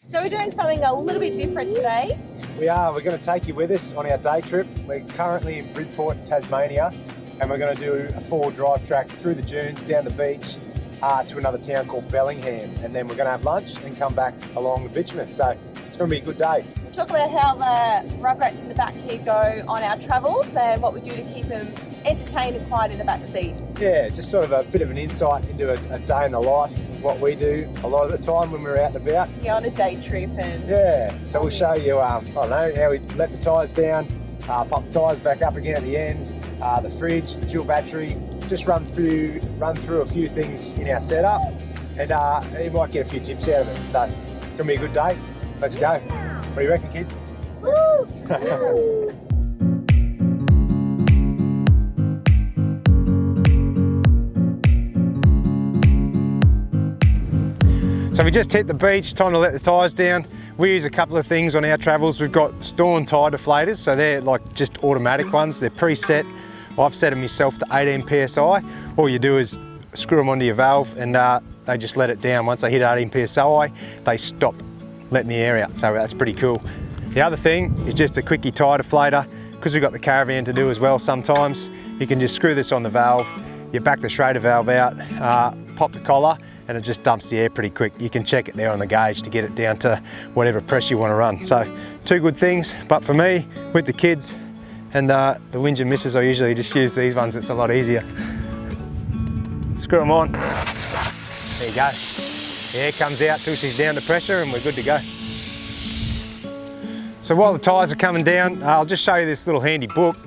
So we're doing something a little bit different today. We are. We're going to take you with us on our day trip. We're currently in Bridport, Tasmania, and we're going to do a 4-wheel drive track through the dunes, down the beach, to another town called Bellingham, and then we're going to have lunch and come back along the bitumen. So it's going to be a good day. We'll talk about how the rugrats in the back here go on our travels and what we do to keep them entertained and quiet in the back seat. Yeah, just sort of a bit of an insight into a day in the life of what we do a lot of the time when we're out and about. Yeah, on a day trip and... Yeah, so we'll show you, I don't know, how we let the tyres down, pop the tyres back up again at the end, the fridge, the dual battery, just run through a few things in our setup, and you might get a few tips out of it. So it's going to be a good day. Let's go. What do you reckon, kids? Woo! So we just hit the beach, time to let the tyres down. We use a couple of things on our travels. We've got Storm tyre deflators, so they're like just automatic ones. They're preset. I've set them myself to 18 PSI. All you do is screw them onto your valve and they just let it down. Once they hit 18 PSI, they stop letting the air out, so that's pretty cool. The other thing is just a quickie tyre deflator. Because we've got the caravan to do as well sometimes, you can just screw this on the valve, you back the Schrader valve out, pop the collar, and it just dumps the air pretty quick. You can check it there on the gauge to get it down to whatever pressure you want to run. So 2 good things, but for me, with the kids and the Whinge missus, I usually just use these ones. It's a lot easier. Screw them on. There you go. The air comes out till she's down to pressure and we're good to go. So while the tyres are coming down, I'll just show you this little handy book.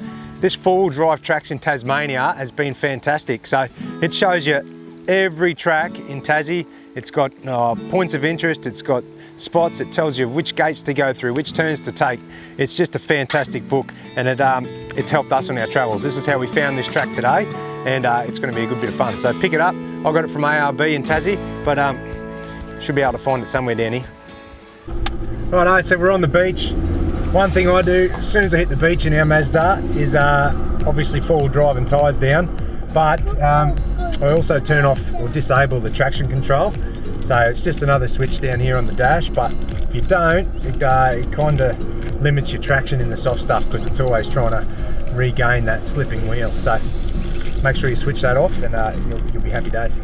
This 4-wheel drive tracks in Tasmania has been fantastic. So it shows you every track in Tassie. It's got points of interest, it's got spots, it tells you which gates to go through, which turns to take. It's just a fantastic book, and it's helped us on our travels. This is how we found this track today, and it's going to be a good bit of fun. So pick it up. I got it from ARB in Tassie, but should be able to find it somewhere down here. Righto, so we're on the beach. One thing I do as soon as I hit the beach in our Mazda is obviously 4-wheel drive and tyres down, but I also turn off or disable the traction control. So it's just another switch down here on the dash, but if you don't, it kind of limits your traction in the soft stuff because it's always trying to regain that slipping wheel. So make sure you switch that off and you'll be happy days.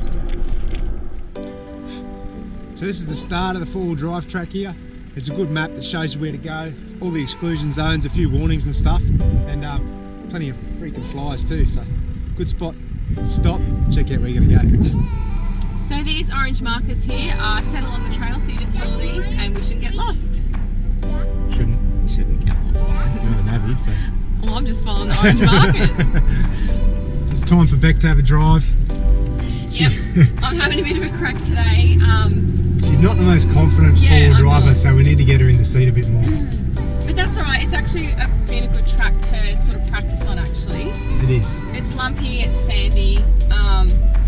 So this is the start of the 4-wheel drive track here. It's a good map that shows you where to go, all the exclusion zones, a few warnings and stuff, and plenty of freaking flies too, so good spot to stop, check out where you're going to go. So these orange markers here are set along the trail, so you just follow these and we shouldn't get lost. Shouldn't? We shouldn't get lost. You're the navvy, so... Well, I'm just following the orange marker. It's time for Beck to have a drive. Yep, I'm having a bit of a crack today. She's not the most confident 4-wheel driver, so we need to get her in the seat a bit more. But that's alright, it's actually been a good track to sort of practice on actually. It is. It's lumpy, it's sandy,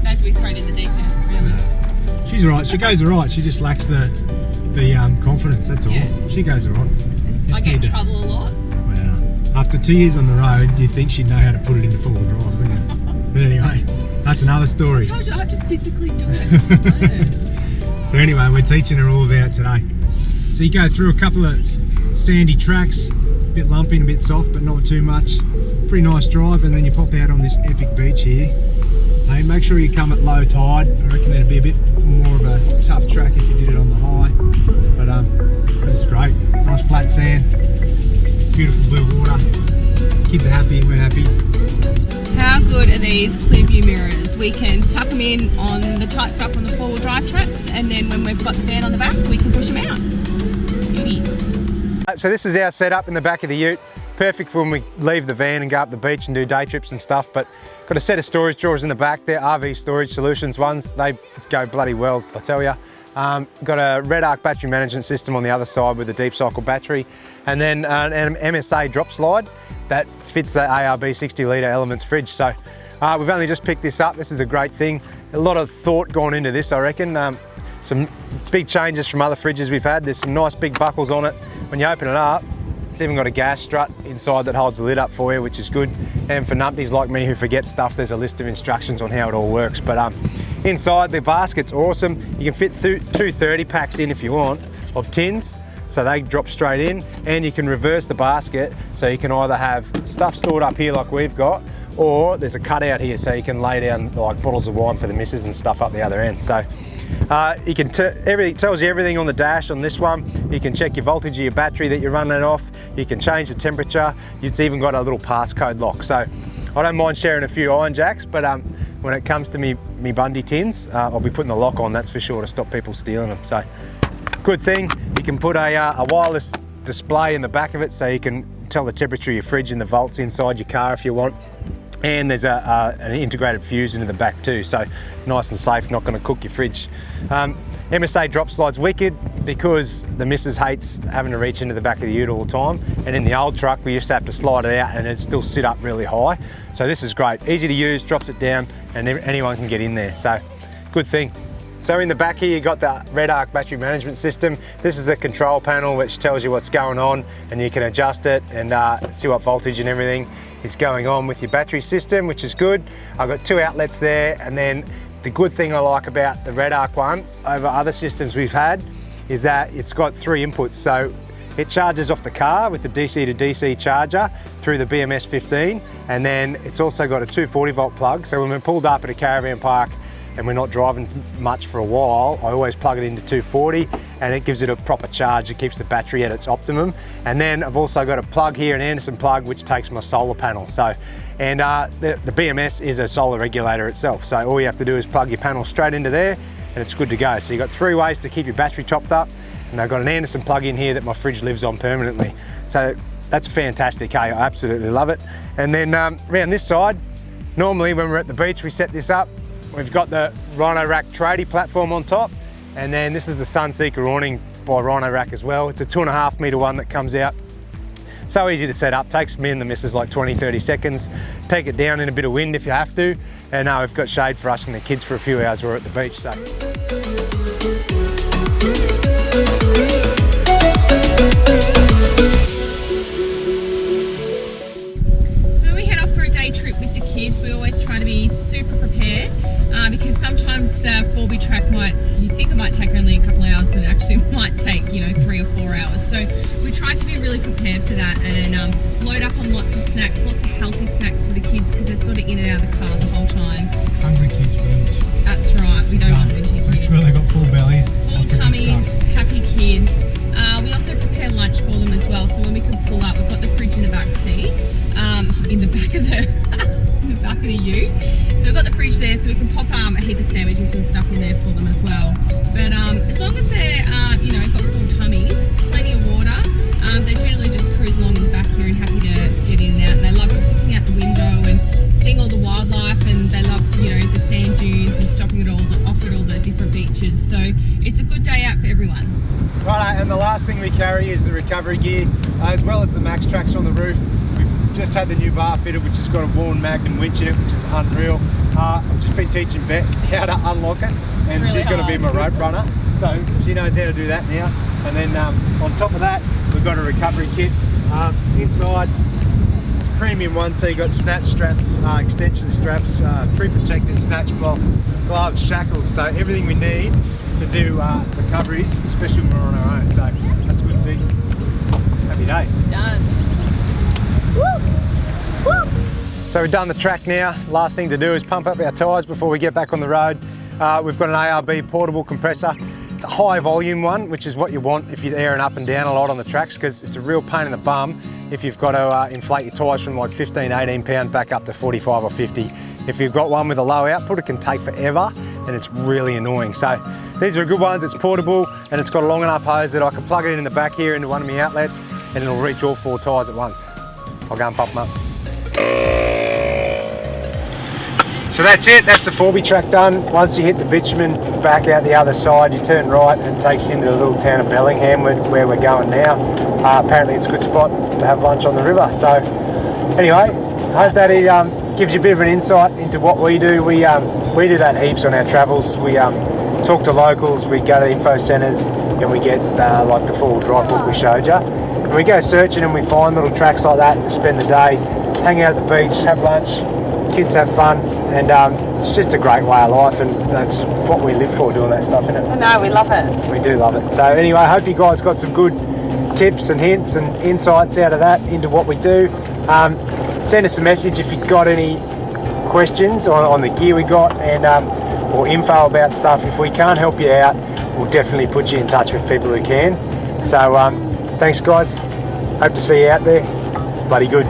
as we throw it in the deep end, really. She's alright, she goes alright, she just lacks the confidence, that's all. Yeah. She goes alright. I get in trouble a lot. Well, after 2 years on the road, you'd think she'd know how to put it into 4-wheel drive, wouldn't you? But anyway, that's another story. I told you I have to physically do it to learn. So anyway, we're teaching her all about it today. So you go through a couple of sandy tracks, a bit lumpy and a bit soft, but not too much. Pretty nice drive, and then you pop out on this epic beach here. Hey, make sure you come at low tide. I reckon it'd be a bit more of a tough track if you did it on the high. But this is great. Nice flat sand, beautiful blue water. Kids are happy, we're happy. How good are these clear view mirrors? We can tuck them in on the tight stuff on the 4-wheel drive tracks, and then when we've got the van on the back, we can push them out. Beauties. So this is our setup in the back of the ute. Perfect for when we leave the van and go up the beach and do day trips and stuff, but got a set of storage drawers in the back. They're RV Storage Solutions ones. They go bloody well, I tell you. Got a Red Arc battery management system on the other side with a deep cycle battery, and then an MSA drop slide that fits the ARB 60-litre Elements fridge. So we've only just picked this up. This is a great thing. A lot of thought gone into this, I reckon. Some big changes from other fridges we've had. There's some nice big buckles on it. When you open it up, it's even got a gas strut inside that holds the lid up for you, which is good. And for numpties like me who forget stuff, there's a list of instructions on how it all works. But inside, the basket's awesome. You can fit 2 30 packs in if you want. of tins, so they drop straight in, and you can reverse the basket, so you can either have stuff stored up here like we've got, or there's a cutout here so you can lay down like bottles of wine for the missus and stuff up the other end. So you can it tells you everything on the dash on this one. You can check your voltage of your battery that you're running it off. You can change the temperature. It's even got a little passcode lock. So I don't mind sharing a few iron jacks, but when it comes to me Bundy tins, I'll be putting the lock on, that's for sure, to stop people stealing them. So good thing, you can put a wireless display in the back of it so you can tell the temperature of your fridge and the volts inside your car if you want. And there's an integrated fuse into the back too, so nice and safe, not going to cook your fridge. MSA drop slide's wicked because the missus hates having to reach into the back of the ute all the time, and in the old truck we used to have to slide it out and it'd still sit up really high. So this is great, easy to use, drops it down and anyone can get in there, so good thing. So in the back here you got the ROADTRIP battery management system. This is the control panel which tells you what's going on, and you can adjust it and see what voltage and everything is going on with your battery system, which is good. I've got 2 outlets there, and then the good thing I like about the ROADTRIP one over other systems we've had is that it's got 3 inputs. So it charges off the car with the DC to DC charger through the BMS 15, and then it's also got a 240 volt plug. So when we're pulled up at a caravan park and we're not driving much for a while, I always plug it into 240 and it gives it a proper charge. It keeps the battery at its optimum. And then I've also got a plug here, an Anderson plug, which takes my solar panel. So, and the BMS is a solar regulator itself. So all you have to do is plug your panel straight into there and it's good to go. So you've got 3 ways to keep your battery topped up. And I've got an Anderson plug in here that my fridge lives on permanently. So that's fantastic, hey? I absolutely love it. And then around this side, normally when we're at the beach, we set this up. We've got the Rhino Rack tradie platform on top, and then this is the Sunseeker awning by Rhino Rack as well. It's a 2.5 metre one that comes out. So easy to set up, takes me and the missus like 20-30 seconds. Peg it down in a bit of wind if you have to, and we've got shade for us and the kids for a few hours we're at the beach. So. Trip with the kids, we always try to be super prepared because sometimes the 4B track you think it might take only a couple of hours, but it actually might take 3 or 4 hours. So we try to be really prepared for that and load up on lots of snacks, lots of healthy snacks for the kids because they're sort of in and out of the car the whole time. Hungry kids binge. That's right, we don't want bingy kids. Make sure they got full bellies. Full tummies, happy kids. We also prepare lunch for them as well, so when we can pull up, we've got the fridge in the back seat, in the back of the in the back of the ute. So we've got the fridge there, so we can pop a heap of sandwiches and stuff in there for them as well. But as long as they're got full tummies, plenty of water, they generally just cruise along in the back here and happy to get in and out. And they love just looking out the window and seeing all the wildlife, and they love the sand dunes and stopping off at all the different beaches. So it's a good day out for everyone. Right, and the last thing we carry is the recovery gear, as well as the Max Tracks on the roof. We've just had the new bar fitted, which has got a Warren Magnum winch in it, which is unreal. I've just been teaching Beck how to unlock it, and really she's going to be my rope runner, so she knows how to do that now. And then on top of that, we've got a recovery kit. Inside, it's a premium one, so you've got snatch straps, extension straps, pre-protected snatch block, gloves, shackles, so everything we need to do recoveries, especially when we're on our own. So that's a good thing. Happy days. Done. Woo! Woo! So we've done the track now. Last thing to do is pump up our tyres before we get back on the road. We've got an ARB portable compressor. It's a high volume one, which is what you want if you're airing up and down a lot on the tracks, because it's a real pain in the bum if you've got to inflate your tyres from like 15, 18 pound back up to 45 or 50. If you've got one with a low output, it can take forever and it's really annoying. So these are good ones, it's portable and it's got a long enough hose that I can plug it in the back here into one of my outlets and it'll reach all 4 tyres at once. I'll go and pop them up. So that's it, that's the 4B track done. Once you hit the bitumen back out the other side, you turn right and it takes you into the little town of Bellingham where we're going now. Apparently it's a good spot to have lunch on the river. So anyway, I hope that it gives you a bit of an insight into what we do. We do that heaps on our travels. We talk to locals, we go to info centres and we get like the 4-wheel drive book we showed you. And we go searching and we find little tracks like that to spend the day, hang out at the beach, have lunch, kids have fun, and it's just a great way of life, and that's what we live for, doing that stuff, isn't it? I know, we love it. We do love it. So anyway, I hope you guys got some good tips and hints and insights out of that into what we do. Send us a message if you've got any questions on the gear we got, and or info about stuff. If we can't help you out, we'll definitely put you in touch with people who can. So thanks guys, hope to see you out there. It's bloody good.